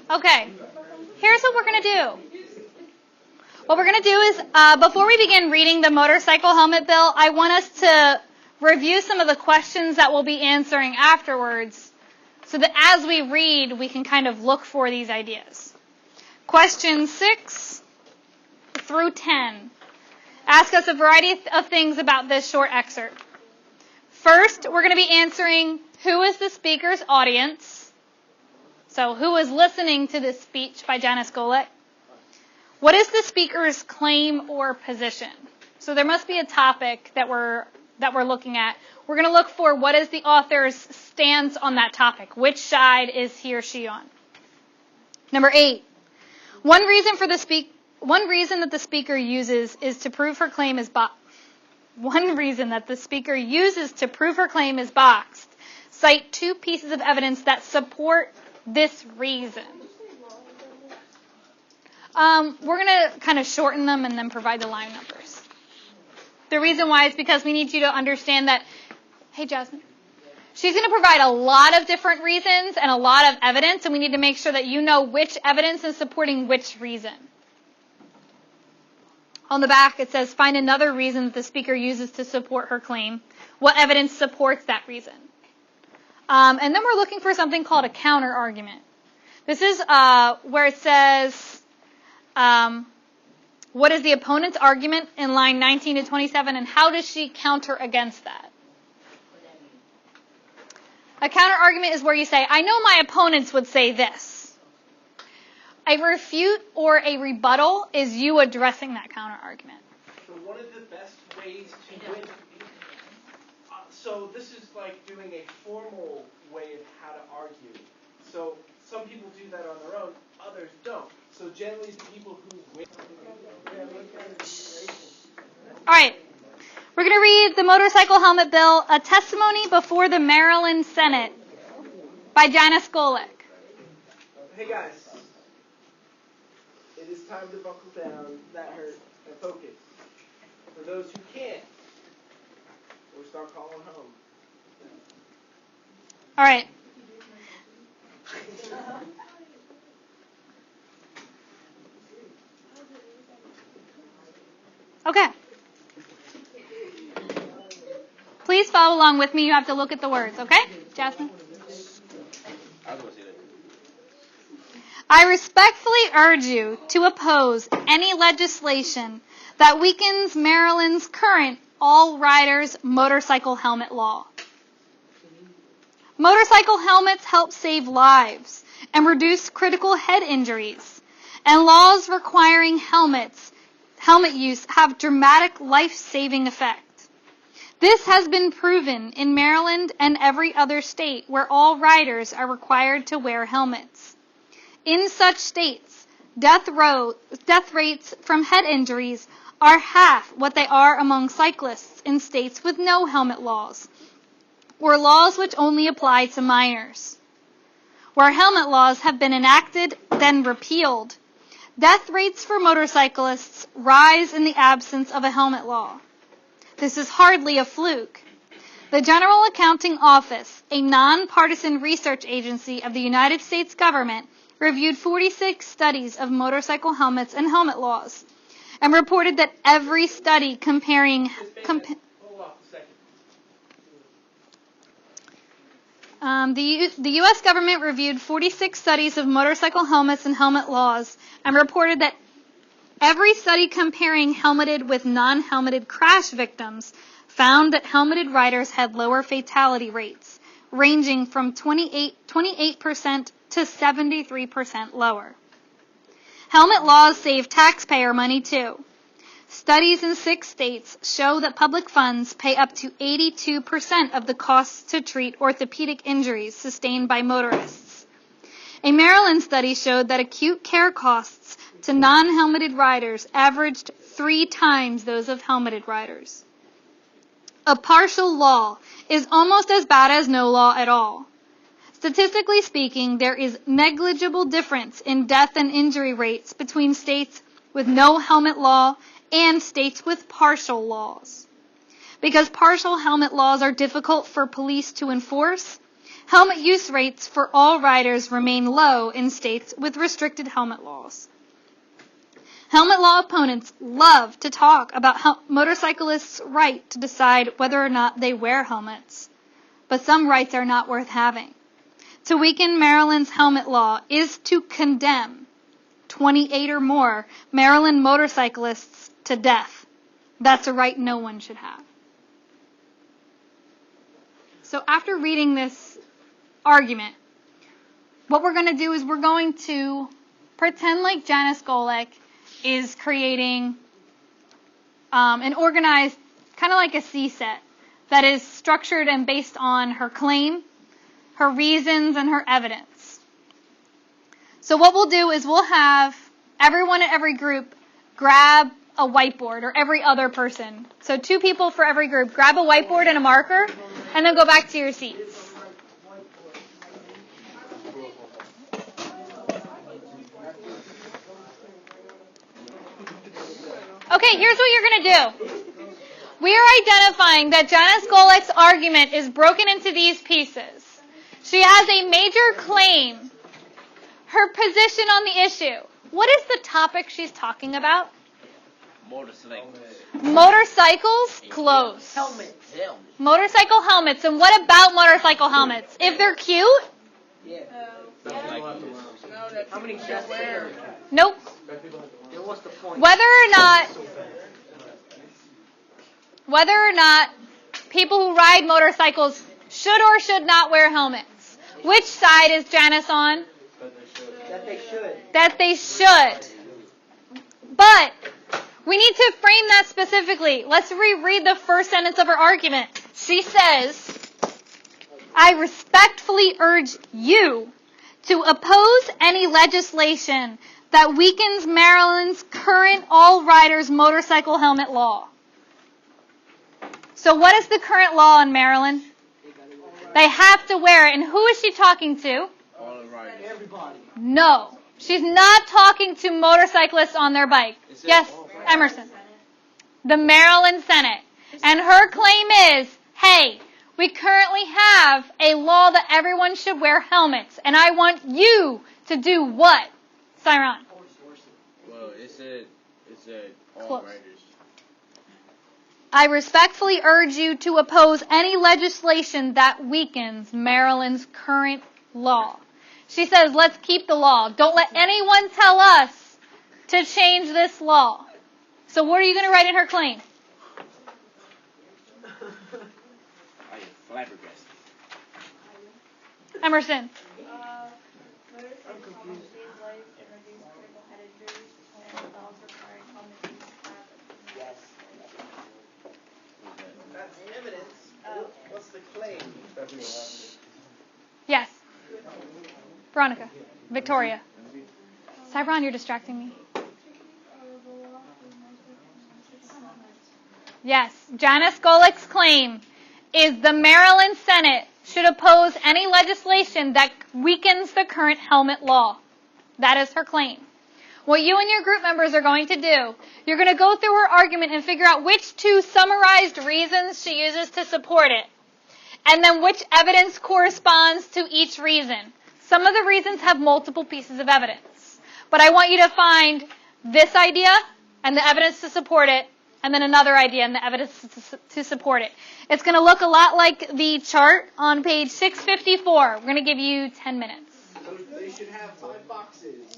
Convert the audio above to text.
Okay, here's what we're going to do. What we're going to do is, before we begin reading the motorcycle helmet bill, I want us to review some of the questions that we'll be answering afterwards, so that as we read, we can kind of look for these ideas. Questions 6 through 10 ask us a variety of things about this short excerpt. First, we're going to be answering, who is the speaker's audience? So, who is listening to this speech by Janice Golek? What is the speaker's claim or position? So there must be a topic that we're looking at. We're going to look for what is the author's stance on that topic. Which side is he or she on? Number 8. One reason that the speaker uses is to prove her claim is One reason that the speaker uses to prove her claim is boxed. Cite 2 pieces of evidence that support this reason. We're going to kind of shorten them and then provide the line numbers. The reason why is because we need you to understand that, hey Jasmine, she's going to provide a lot of different reasons and a lot of evidence, and we need to make sure that you know which evidence is supporting which reason. On the back it says, find another reason that the speaker uses to support her claim. What evidence supports that reason? And then we're looking for something called a counter argument. This is where it says, what is the opponent's argument in line 19 to 27, and how does she counter against that? A counter argument is where you say, I know my opponents would say this. A refute or a rebuttal is you addressing that counter argument. So one of the best ways to win. So this is like doing a formal way of how to argue. So some people do that on their own, others don't. So generally the people who win. All right. We're going to read the Motorcycle Helmet Bill, a testimony before the Maryland Senate by Janice Golek. Hey guys. It is time to buckle down, that hurt, and focus. For those who can't, we'll start calling home. All right. Okay. Please follow along with me. You have to look at the words, okay? Jasmine? I respectfully urge you to oppose any legislation that weakens Maryland's current all-riders motorcycle helmet law. Motorcycle helmets help save lives and reduce critical head injuries, and laws requiring helmet use have dramatic life-saving effect. This has been proven in Maryland and every other state where all riders are required to wear helmets. In such states, death rates from head injuries are half what they are among cyclists in states with no helmet laws, or laws which only apply to minors. Where helmet laws have been enacted, then repealed, death rates for motorcyclists rise in the absence of a helmet law. This is hardly a fluke. The General Accounting Office, a nonpartisan research agency of the United States government, reviewed 46 studies of motorcycle helmets and helmet laws, and reported that every study comparing... Hold off a second. The U.S. government reviewed 46 studies of motorcycle helmets and helmet laws, and reported that every study comparing helmeted with non-helmeted crash victims found that helmeted riders had lower fatality rates, ranging from 28% to 73% lower. Helmet laws save taxpayer money too. Studies in 6 states show that public funds pay up to 82% of the costs to treat orthopedic injuries sustained by motorists. A Maryland study showed that acute care costs to non-helmeted riders averaged 3 times those of helmeted riders. A partial law is almost as bad as no law at all. Statistically speaking, there is negligible difference in death and injury rates between states with no helmet law and states with partial laws. Because partial helmet laws are difficult for police to enforce, Helmet use rates for all riders remain low in states with restricted helmet laws. Helmet law opponents love to talk about motorcyclists' right to decide whether or not they wear helmets, but some rights are not worth having. To weaken Maryland's helmet law is to condemn 28 or more Maryland motorcyclists to death. That's a right no one should have. So after reading this argument, what we're going to do is we're going to pretend like Janice Golick is creating an organized, kind of like a C-set, that is structured and based on her claim, her reasons, and her evidence. So what we'll do is we'll have everyone at every group grab a whiteboard, or every other person. So 2 people for every group. Grab a whiteboard and a marker, and then go back to your seats. Okay, here's what you're going to do. We are identifying that Janice Golick's argument is broken into these pieces. She has a major claim, her position on the issue. What is the topic she's talking about? Motorcycles. Motorcycles? Close. Helmets. Motorcycle helmets. And what about motorcycle helmets? If they're cute? Yeah. How many should wear? Nope. What's the point? Whether or not people who ride motorcycles should or should not wear helmets. Which side is Janice on? That they should. That they should. But we need to frame that specifically. Let's reread the first sentence of her argument. She says, I respectfully urge you to oppose any legislation that weakens Maryland's current all riders motorcycle helmet law. So what is the current law in Maryland? They have to wear it. And who is she talking to? All riders. Everybody. No. She's not talking to motorcyclists on their bike. Yes, Emerson. The Maryland Senate. And her claim is, hey, we currently have a law that everyone should wear helmets. And I want you to do what? Cyron. Well, it said all Close. riders. I respectfully urge you to oppose any legislation that weakens Maryland's current law. She says, let's keep the law. Don't let anyone tell us to change this law. So what are you going to write in her claim? I am flabbergasted. Emerson. That's evidence. What's the claim? Yes. Veronica. Victoria. Cyron, you're distracting me. Yes. Janice Golick's claim is the Maryland Senate should oppose any legislation that weakens the current helmet law. That is her claim. What you and your group members are going to do, you're going to go through her argument and figure out which 2 summarized reasons she uses to support it. And then which evidence corresponds to each reason. Some of the reasons have multiple pieces of evidence. But I want you to find this idea and the evidence to support it, and then another idea and the evidence to support it. It's going to look a lot like the chart on page 654. We're going to give you 10 minutes. They should have 5 boxes.